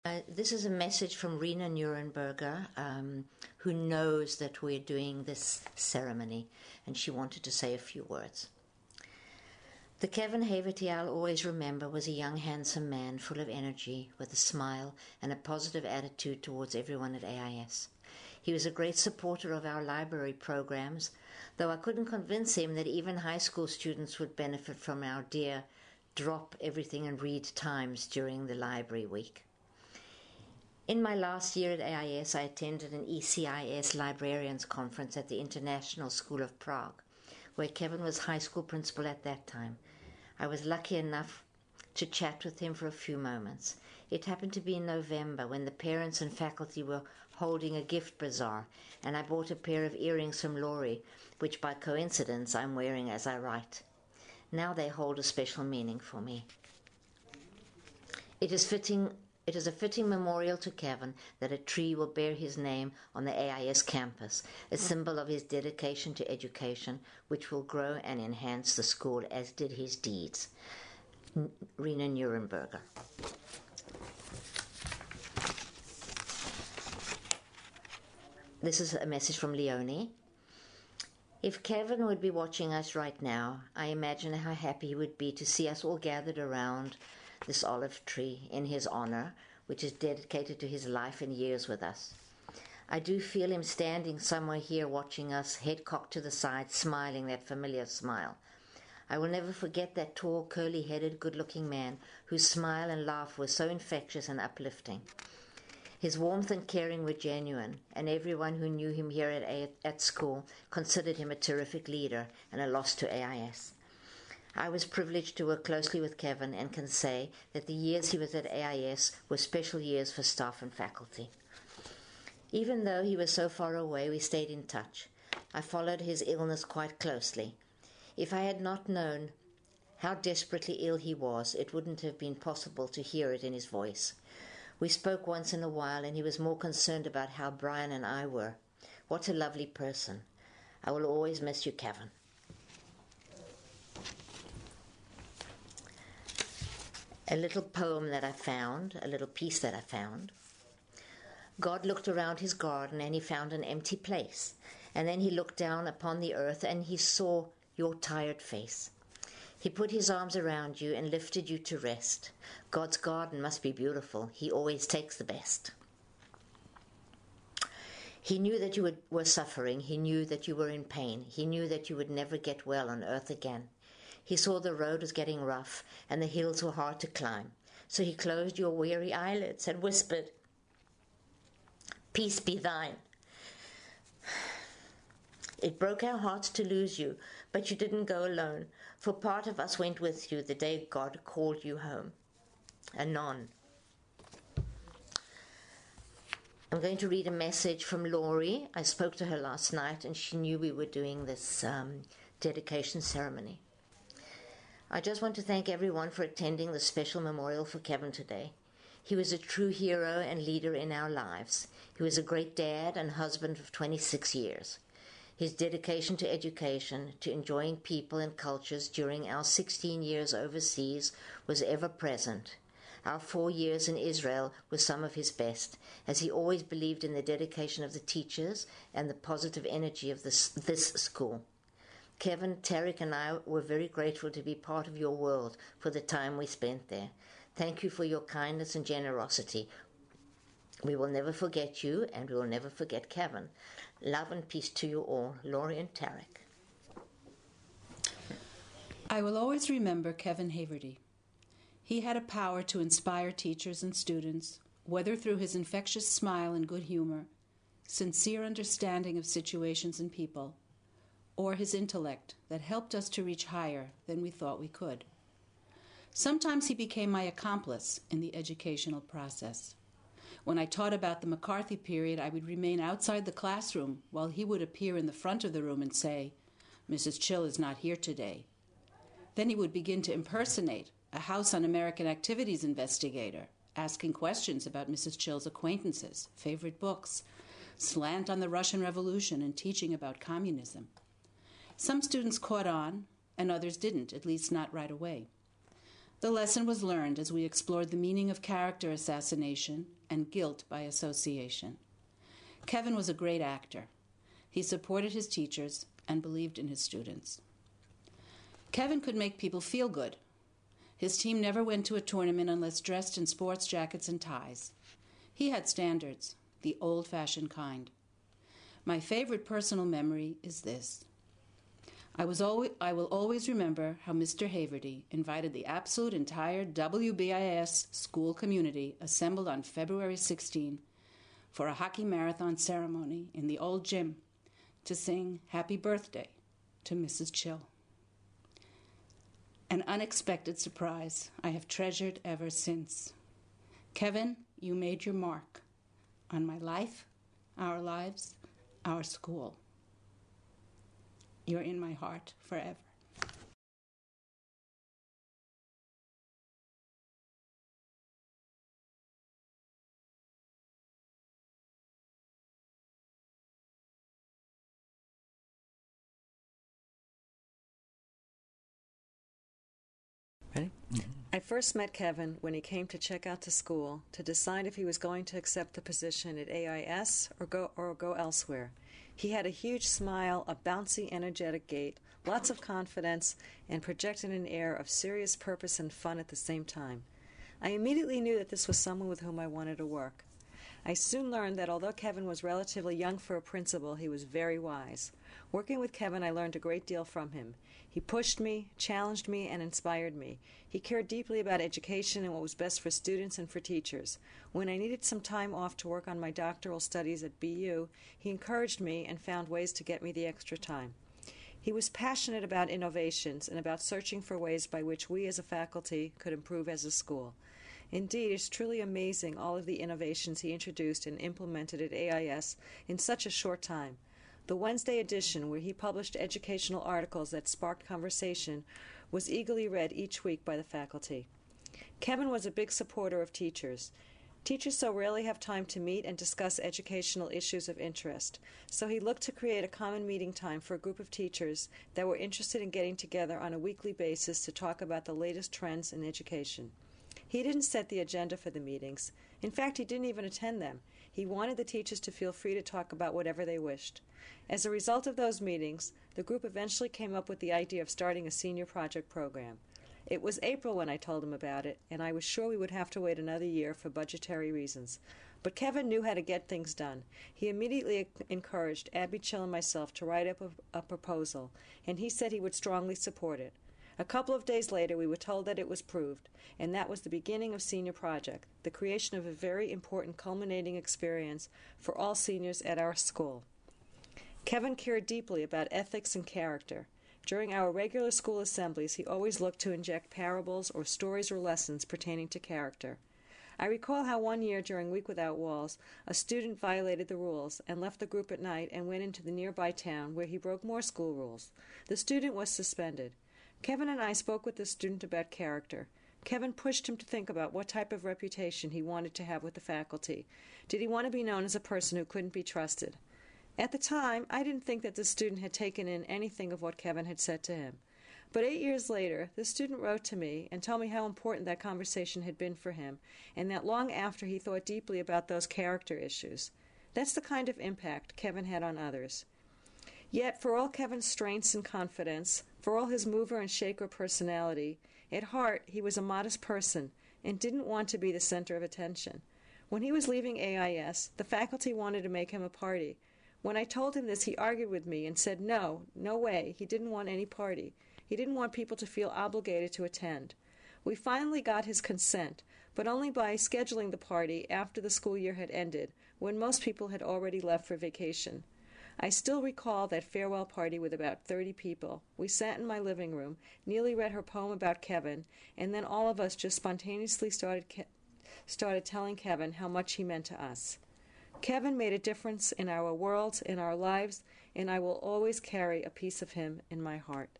This is a message from Rena Nuremberger, who knows that we're doing this ceremony, and she wanted to say a few words. The Kevin Haverty I'll always remember was a young, handsome man full of energy, with a smile and a positive attitude towards everyone at AIS. He was a great supporter of our library programs, though I couldn't convince him that even high school students would benefit from our dear drop everything and read times during the library week. In my last year at AIS, I attended an ECIS Librarians Conference at the International School of Prague, where Kevin was high school principal at that time. I was lucky enough to chat with him for a few moments. It happened to be in November when the parents and faculty were holding a gift bazaar, and I bought a pair of earrings from Laurie, which by coincidence I'm wearing as I write. Now they hold a special meaning for me. It is a fitting memorial to Kevin that a tree will bear his name on the AIS campus, a symbol of his dedication to education, which will grow and enhance the school as did his deeds. Rena Nuremberger. This is a message from Leonie. If Kevin would be watching us right now, I imagine how happy he would be to see us all gathered around this olive tree in his honor, which is dedicated to his life and years with us. I do feel him standing somewhere here watching us, head cocked to the side, smiling that familiar smile. I will never forget that tall, curly-headed, good-looking man whose smile and laugh were so infectious and uplifting. His warmth and caring were genuine, and everyone who knew him here at school considered him a terrific leader and a loss to AIS. I was privileged to work closely with Kevin and can say that the years he was at AIS were special years for staff and faculty. Even though he was so far away, we stayed in touch. I followed his illness quite closely. If I had not known how desperately ill he was, it wouldn't have been possible to hear it in his voice. We spoke once in a while, and he was more concerned about how Brian and I were. What a lovely person. I will always miss you, Kevin. A little poem that I found, a little piece that I found. God looked around his garden and he found an empty place. And then he looked down upon the earth and he saw your tired face. He put his arms around you and lifted you to rest. God's garden must be beautiful. He always takes the best. He knew that you were suffering. He knew that you were in pain. He knew that you would never get well on earth again. He saw the road was getting rough and the hills were hard to climb. So he closed your weary eyelids and whispered, "Peace be thine." It broke our hearts to lose you, but you didn't go alone, for part of us went with you the day God called you home. Anon. I'm going to read a message from Laurie. I spoke to her last night and she knew we were doing this dedication ceremony. I just want to thank everyone for attending the special memorial for Kevin today. He was a true hero and leader in our lives. He was a great dad and husband of 26 years. His dedication to education, to enjoying people and cultures during our 16 years overseas was ever present. Our 4 years in Israel were some of his best, as he always believed in the dedication of the teachers and the positive energy of this school. Kevin, Tarek, and I were very grateful to be part of your world for the time we spent there. Thank you for your kindness and generosity. We will never forget you, and we will never forget Kevin. Love and peace to you all. Laurie and Tarek. I will always remember Kevin Haverty. He had a power to inspire teachers and students, whether through his infectious smile and good humor, sincere understanding of situations and people, or his intellect that helped us to reach higher than we thought we could. Sometimes he became my accomplice in the educational process. When I taught about the McCarthy period, I would remain outside the classroom while he would appear in the front of the room and say, "Mrs. Chill is not here today." Then he would begin to impersonate a House Un-American Activities investigator, asking questions about Mrs. Chill's acquaintances, favorite books, slant on the Russian Revolution, and teaching about communism. Some students caught on, and others didn't, at least not right away. The lesson was learned as we explored the meaning of character assassination and guilt by association. Kevin was a great actor. He supported his teachers and believed in his students. Kevin could make people feel good. His team never went to a tournament unless dressed in sports jackets and ties. He had standards, the old-fashioned kind. My favorite personal memory is this. I will always remember how Mr. Haverty invited the absolute entire WBIS school community assembled on February 16 for a hockey marathon ceremony in the old gym to sing Happy Birthday to Mrs. Chill. An unexpected surprise I have treasured ever since. Kevin, you made your mark on my life, our lives, our school. You're in my heart forever. Ready? Mm-hmm. I first met Kevin when he came to check out the school to decide if he was going to accept the position at AIS or go elsewhere. He had a huge smile, a bouncy, energetic gait, lots of confidence, and projected an air of serious purpose and fun at the same time. I immediately knew that this was someone with whom I wanted to work. I soon learned that although Kevin was relatively young for a principal, he was very wise. Working with Kevin, I learned a great deal from him. He pushed me, challenged me, and inspired me. He cared deeply about education and what was best for students and for teachers. When I needed some time off to work on my doctoral studies at BU, he encouraged me and found ways to get me the extra time. He was passionate about innovations and about searching for ways by which we as a faculty could improve as a school. Indeed, it's truly amazing all of the innovations he introduced and implemented at AIS in such a short time. The Wednesday edition, where he published educational articles that sparked conversation, was eagerly read each week by the faculty. Kevin was a big supporter of teachers. Teachers so rarely have time to meet and discuss educational issues of interest, so he looked to create a common meeting time for a group of teachers that were interested in getting together on a weekly basis to talk about the latest trends in education. He didn't set the agenda for the meetings. In fact, he didn't even attend them. He wanted the teachers to feel free to talk about whatever they wished. As a result of those meetings, the group eventually came up with the idea of starting a senior project program. It was April when I told him about it, and I was sure we would have to wait another year for budgetary reasons. But Kevin knew how to get things done. He immediately encouraged Abby Chill and myself to write up a proposal, and he said he would strongly support it. A couple of days later, we were told that it was approved, and that was the beginning of Senior Project, the creation of a very important culminating experience for all seniors at our school. Kevin cared deeply about ethics and character. During our regular school assemblies, he always looked to inject parables or stories or lessons pertaining to character. I recall how one year during Week Without Walls, a student violated the rules and left the group at night and went into the nearby town where he broke more school rules. The student was suspended. Kevin and I spoke with the student about character. Kevin pushed him to think about what type of reputation he wanted to have with the faculty. Did he want to be known as a person who couldn't be trusted? At the time, I didn't think that the student had taken in anything of what Kevin had said to him. But 8 years later, the student wrote to me and told me how important that conversation had been for him, and that long after he thought deeply about those character issues. That's the kind of impact Kevin had on others. Yet, for all Kevin's strengths and confidence, for all his mover and shaker personality, at heart he was a modest person and didn't want to be the center of attention. When he was leaving AIS, the faculty wanted to make him a party. When I told him this, he argued with me and said no way, he didn't want any party. He didn't want people to feel obligated to attend. We finally got his consent, but only by scheduling the party after the school year had ended, when most people had already left for vacation. I still recall that farewell party with about 30 people. We sat in my living room, Neely read her poem about Kevin, and then all of us just spontaneously started telling Kevin how much he meant to us. Kevin made a difference in our world, in our lives, and I will always carry a piece of him in my heart.